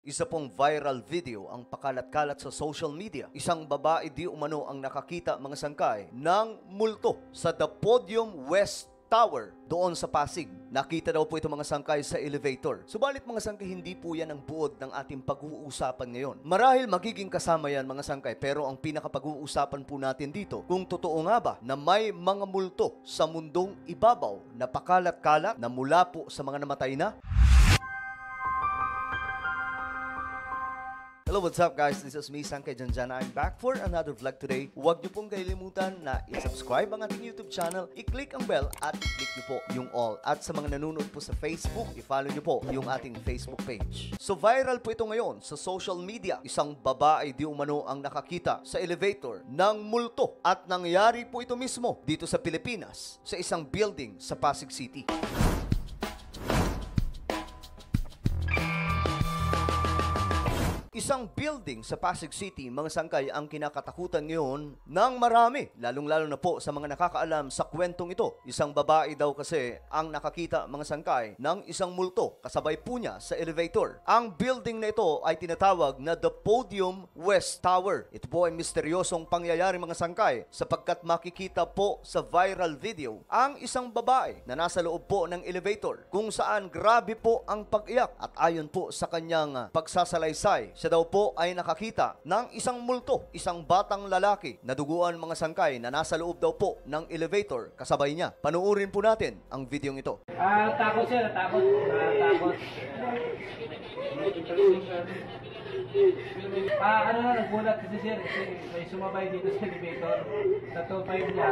Isa pong viral video ang pakalat-kalat sa social media. Isang babae di umano ang nakakita mga sangkay ng multo sa The Podium West Tower doon sa Pasig. Nakita daw po ito mga sangkay sa elevator. Subalit mga sangkay, hindi po yan ang buod ng ating pag-uusapan ngayon. Marahil magiging kasama yan mga sangkay, pero ang pinakapag-uusapan po natin dito, kung totoo nga ba na may mga multo sa mundong ibabaw na pakalat-kalat na mula po sa mga namatay na? Hello, what's up guys? This is me, Sangkay Janjana. I'm back for another vlog today. Huwag niyo pong kalimutan na i-subscribe ang ating YouTube channel, i-click ang bell at i-click niyo po yung all. At sa mga nanonood po sa Facebook, i-follow niyo po yung ating Facebook page. So viral po ito ngayon sa social media. Isang babae di umano ang nakakita sa elevator ng multo. At nangyari po ito mismo dito sa Pilipinas, sa isang building sa Pasig City. Isang building sa Pasig City, mga sangkay, ang kinakatakutan ngayon ng marami, lalong-lalo na po sa mga nakakaalam sa kwentong ito. Isang babae daw kasi ang nakakita, mga sangkay, ng isang multo kasabay po niya sa elevator. Ang building na ito ay tinatawag na The Podium West Tower. Ito po ay misteryosong pangyayari, mga sangkay, sapagkat makikita po sa viral video ang isang babae na nasa loob po ng elevator kung saan grabe po ang pag-iyak at ayon po sa kanyang pagsasalaysay, siya daw po ay nakakita ng isang multo, isang batang lalaki na duguan, mga sangkay, na nasa loob daw po ng elevator kasabay niya. Panuorin po natin ang video ito. Takot sir, takot. Takot. Ano na, nagulat kasi sir, may sumabay dito sa elevator. Sa 2.5 niya.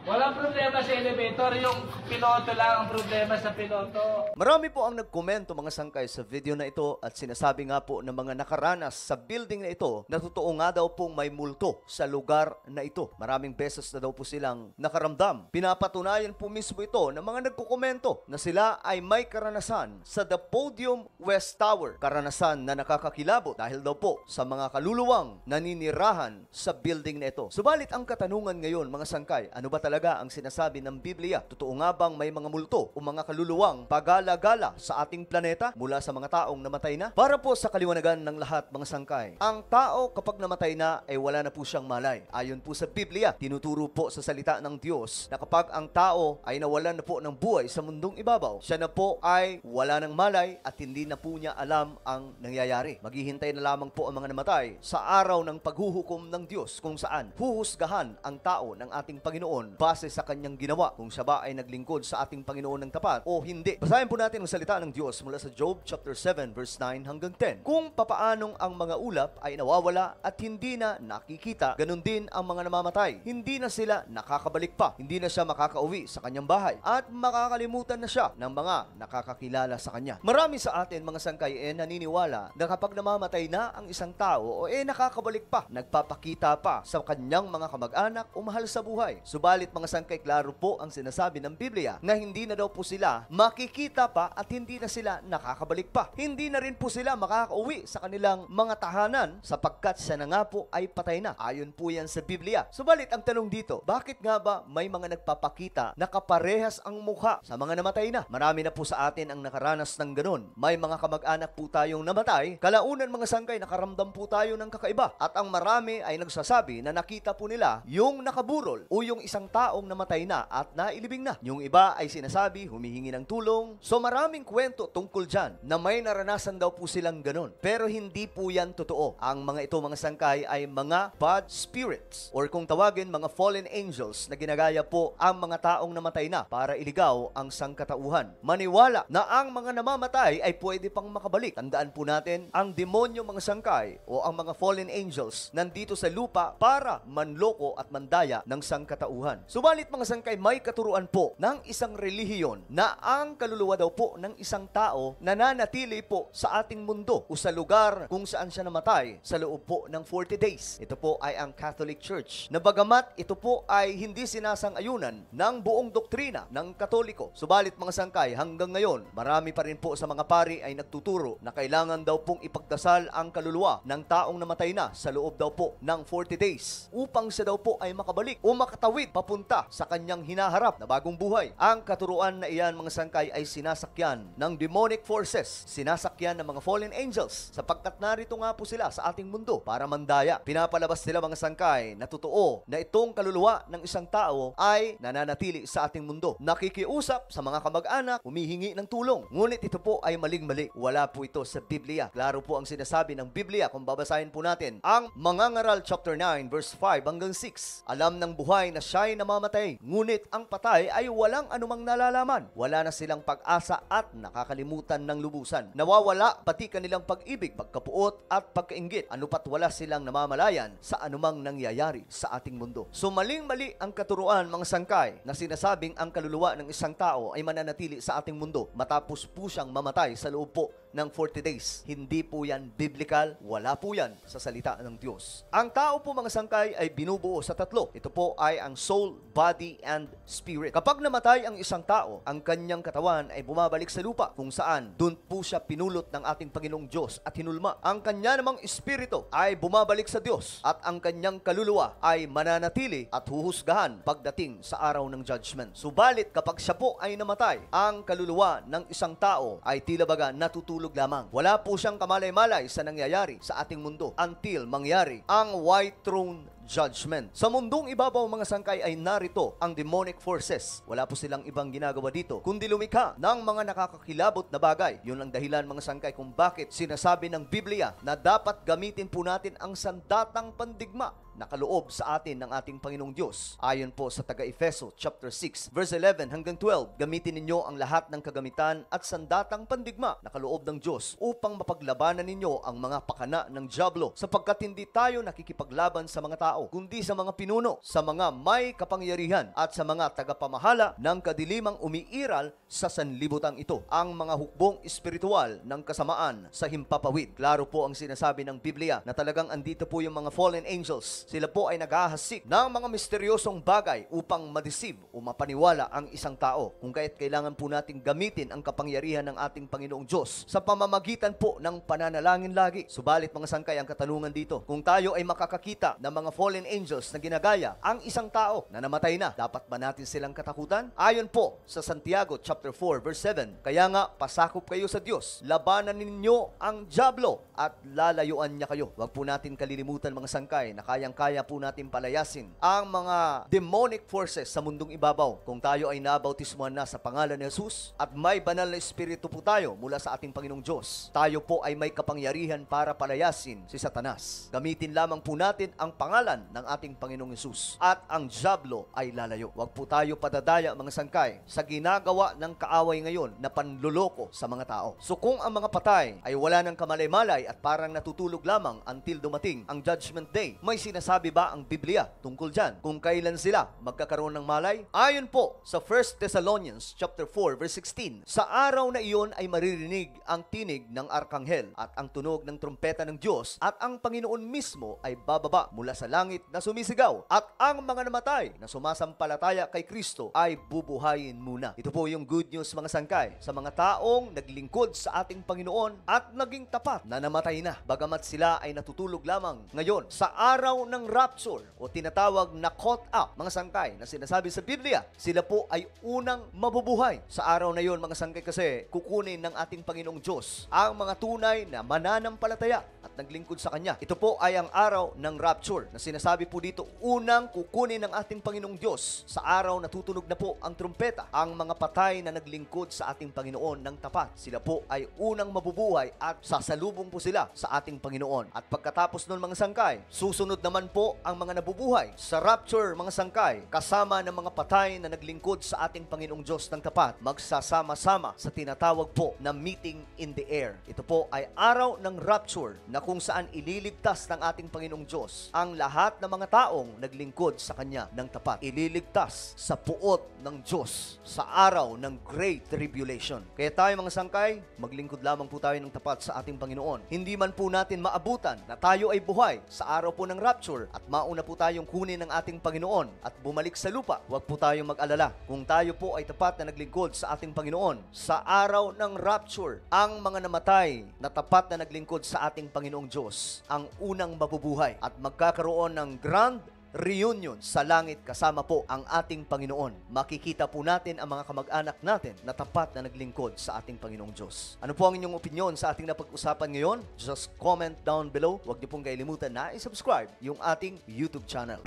Walang problema sa elevator, yung piloto lang ang problema sa piloto. Marami po ang nagkomento, mga sangkay, sa video na ito at sinasabi nga po ng mga nakaranas sa building na ito na totoo nga daw pong may multo sa lugar na ito. Maraming beses na daw po silang nakaramdam. Pinapatunayan po mismo ito ng mga nagkukomento na sila ay may karanasan sa The Podium West Tower. Karanasan na nakakakilabot dahil daw po sa mga kaluluwang naninirahan sa building na ito. Subalit ang katanungan ngayon, mga sangkay, ano ba talaga ang sinasabi ng Biblia? Totoo nga bang may mga multo o mga kaluluwang pagala-gala sa ating planeta mula sa mga taong namatay na? Para po sa kaliwanagan ng lahat, mga sangkay, ang tao kapag namatay na ay wala na po siyang malay. Ayon po sa Biblia, tinuturo po sa salita ng Diyos na kapag ang tao ay nawalan na po ng buhay sa mundong ibabaw, siya na po ay wala ng malay at hindi na po niya alam ang nangyayari. Maghihintay na lamang po ang mga namatay sa araw ng paghuhukom ng Diyos, kung saan huhusgahan ang tao ng ating Panginoon base sa kanyang ginawa, kung siya ba ay naglingkod sa ating Panginoon ng tapat o hindi. Basahin po natin ang salita ng Diyos mula sa Job chapter 7 verse 9 hanggang 10. Kung papaanong ang mga ulap ay nawawala at hindi na nakikita, ganun din ang mga namamatay. Hindi na sila nakakabalik pa. Hindi na siya makakauwi sa kanyang bahay at makakalimutan na siya ng mga nakakakilala sa kanya. Marami sa atin, mga sangkay, naniniwala na kapag namamatay na ang isang tao o nakakabalik pa, nagpapakita pa sa kanyang mga kamag-anak o mahal sa buhay. Subalit, mga sangkay, klaro po ang sinasabi ng Biblia na hindi na daw po sila makikita pa at hindi na sila nakakabalik pa. Hindi na rin po sila makakauwi sa kanilang mga tahanan sapagkat siya na nga po ay patay na. Ayon po yan sa Biblia. Subalit ang tanong dito, bakit nga ba may mga nagpapakita na kaparehas ang mukha sa mga namatay na? Marami na po sa atin ang nakaranas ng ganun. May mga kamag-anak po tayong namatay, kalaunan, mga sangkay, nakaramdam po tayo ng kakaiba. At ang marami ay nagsasabi na nakita po nila yung nakaburol o yung isang taong namatay na at nailibing na. Yung iba ay sinasabi humihingi ng tulong. So maraming kwento tungkol dyan na may naranasan daw po silang ganun. Pero hindi po yan totoo. Ang mga ito, mga sangkay, ay mga bad spirits or kung tawagin, mga fallen angels na ginagaya po ang mga taong namatay na para iligaw ang sangkatauhan. Maniwala na ang mga namamatay ay pwede pang makabalik. Tandaan po natin, ang demonyo, mga sangkay, o ang mga fallen angels nandito sa lupa para manloko at mandaya ng sangkatauhan. Subalit, mga sangkay, may katuruan po ng isang relihiyon na ang kaluluwa daw po ng isang tao nananatili po sa ating mundo o sa lugar kung saan siya namatay sa loob po ng 40 days. Ito po ay ang Catholic Church. Na bagamat ito po ay hindi sinasang-ayunan ng buong doktrina ng Katoliko. Subalit, mga sangkay, hanggang ngayon, marami pa rin po sa mga pari ay nagtuturo na kailangan daw pong ipagdasal ang kaluluwa ng taong namatay na sa loob daw po ng 40 days upang siya daw po ay makabalik o makatawid papunta sa kanyang hinaharap na bagong buhay. buhay. Ang katuruan na iyan, mga sangkay, ay sinasakyan ng demonic forces, sinasakyan ng mga fallen angels, sapagkat narito nga po sila sa ating mundo para mandaya. Pinapalabas nila, mga sangkay, na totoo na itong kaluluwa ng isang tao ay nananatili sa ating mundo, nakikiusap sa mga kamag-anak, humihingi ng tulong. Ngunit ito po ay maling-mali. Wala po ito sa Biblia. Klaro po ang sinasabi ng Biblia kung babasahin po natin ang Mangangaral chapter 9 verse 5 hanggang 6. Alam ng buhay na siya'y namamatay, ngunit ang patay ay walang anumang nalalaman. Wala na silang pag-asa at nakakalimutan ng lubusan. Nawawala pati kanilang pag-ibig, pagkapuot at pagkainggit. Ano pat wala silang namamalayan sa anumang nangyayari sa ating mundo. So maling-mali ang katuruan, mga sangkay, na sinasabing ang kaluluwa ng isang tao ay mananatili sa ating mundo matapos po siyang mamatay sa loob po ng 40 days. Hindi po yan biblical, wala po yan sa salita ng Diyos. Ang tao po, mga sangkay, ay binubuo sa tatlo. Ito po ay ang soul, body, and spirit. Kapag namatay ang isang tao, ang kanyang katawan ay bumabalik sa lupa, kung saan doon po siya pinulot ng ating Panginoong Diyos at hinulma. Ang kanya namang espiritu ay bumabalik sa Diyos, at ang kanyang kaluluwa ay mananatili at huhusgahan pagdating sa araw ng judgment. Subalit kapag siya po ay namatay, ang kaluluwa ng isang tao ay tila baga natutulog lamang. Wala po siyang kamalay-malay sa nangyayari sa ating mundo until mangyari ang white throne judgment. Sa mundong ibabaw, mga sangkay, ay narito ang demonic forces. Wala po silang ibang ginagawa dito kundi lumikha ng mga nakakakilabot na bagay. Yun ang dahilan, mga sangkay, kung bakit sinasabi ng Biblia na dapat gamitin po natin ang sandatang pandigma na kaloob sa atin ng ating Panginoong Diyos. Ayon po sa taga-Efeso chapter 6 verse 11 hanggang 12, gamitin ninyo ang lahat ng kagamitan at sandatang pandigma na kaloob ng Diyos upang mapaglabanan ninyo ang mga pakana ng dyablo, sapagkat hindi tayo nakikipaglaban sa mga tao, kundi sa mga pinuno, sa mga may kapangyarihan at sa mga tagapamahala ng kadilimang umiiral sa sanlibutan ito, ang mga hukbong espiritual ng kasamaan sa himpapawid. Klaro po ang sinasabi ng Biblia na talagang andito po yung mga fallen angels. Sila po ay naghahasik ng mga misteryosong bagay upang madeceive o mapaniwala ang isang tao. Kung kaya't kailangan po natin gamitin ang kapangyarihan ng ating Panginoong Diyos sa pamamagitan po ng pananalangin lagi. Subalit, mga sangkay, ang katanungan dito, kung tayo ay makakakita ng mga fallen angels na ginagaya ang isang tao na namatay na, dapat ba natin silang katakutan? Ayon po sa Santiago chapter 4 verse 7, kaya nga pasakop kayo sa Diyos, labanan ninyo ang dyablo at lalayuan niya kayo. Huwag po natin kalilimutan, mga sangkay, na kaya po natin palayasin ang mga demonic forces sa mundong ibabaw kung tayo ay nabautismuhan na sa pangalan ni Jesus at may banal na espiritu po tayo mula sa ating Panginoong Diyos. Tayo po ay may kapangyarihan para palayasin si Satanas. Gamitin lamang po natin ang pangalan ng ating Panginoong Jesus at ang dyablo ay lalayo. Huwag po tayo padadaya, mga sangkay, sa ginagawa ng kaaway ngayon na panluloko sa mga tao. So kung ang mga patay ay wala ng kamalay-malay at parang natutulog lamang until dumating ang judgment day, may sinasabi ba ang Biblia tungkol dyan kung kailan sila magkakaroon ng malay? Ayon po sa 1 Thessalonians chapter 4 verse 16, sa araw na iyon ay maririnig ang tinig ng arkanghel at ang tunog ng trumpeta ng Diyos, at ang Panginoon mismo ay bababa mula sa langit na sumisigaw, at ang mga namatay na sumasampalataya kay Kristo ay bubuhayin muna. Ito po yung good news, mga sangkay, sa mga taong naglingkod sa ating Panginoon at naging tapat na namatay na, bagamat sila ay natutulog lamang ngayon sa araw ng rapture o tinatawag na caught up, mga sangkay, na sinasabi sa Biblia. Sila po ay unang mabubuhay sa araw na yon, mga sangkay, kasi kukunin ng ating Panginoong Diyos ang mga tunay na mananampalataya at naglingkod sa Kanya. Ito po ay ang araw ng rapture na sinasabi po dito, unang kukunin ng ating Panginoong Diyos sa araw na tutunog na po ang trumpeta. Ang mga patay na naglingkod sa ating Panginoon ng tapat, sila po ay unang mabubuhay at sasalubong po sila sa ating Panginoon. At pagkatapos nun, mga sangkay, susunod naman po ang mga nabubuhay sa rapture, mga sangkay, kasama ng mga patay na naglingkod sa ating Panginoong Diyos ng tapat, magsasama-sama sa tinatawag po na meeting in the air. Ito po ay araw ng rapture na kung saan ililigtas ng ating Panginoong Diyos ang lahat ng mga taong naglingkod sa Kanya ng tapat. Ililigtas sa puot ng Diyos sa araw ng Great Tribulation. Kaya tayo, mga sangkay, maglingkod lamang po tayo ng tapat sa ating Panginoon. Hindi man po natin maabutan na tayo ay buhay sa araw po ng rapture at mauna po tayong kunin ng ating Panginoon at bumalik sa lupa, huwag po tayong mag-alala. Kung tayo po ay tapat na naglingkod sa ating Panginoon, sa araw ng rapture, ang mga namatay na tapat na naglingkod sa ating Panginoong Diyos ang unang mabubuhay at magkakaroon ng grand reunion sa langit kasama po ang ating Panginoon. Makikita po natin ang mga kamag-anak natin na tapat na naglingkod sa ating Panginoong Diyos. Ano po ang inyong opinion sa ating napag-usapan ngayon? Just comment down below. Huwag niyo pong kailimutan na i-subscribe yung ating YouTube channel.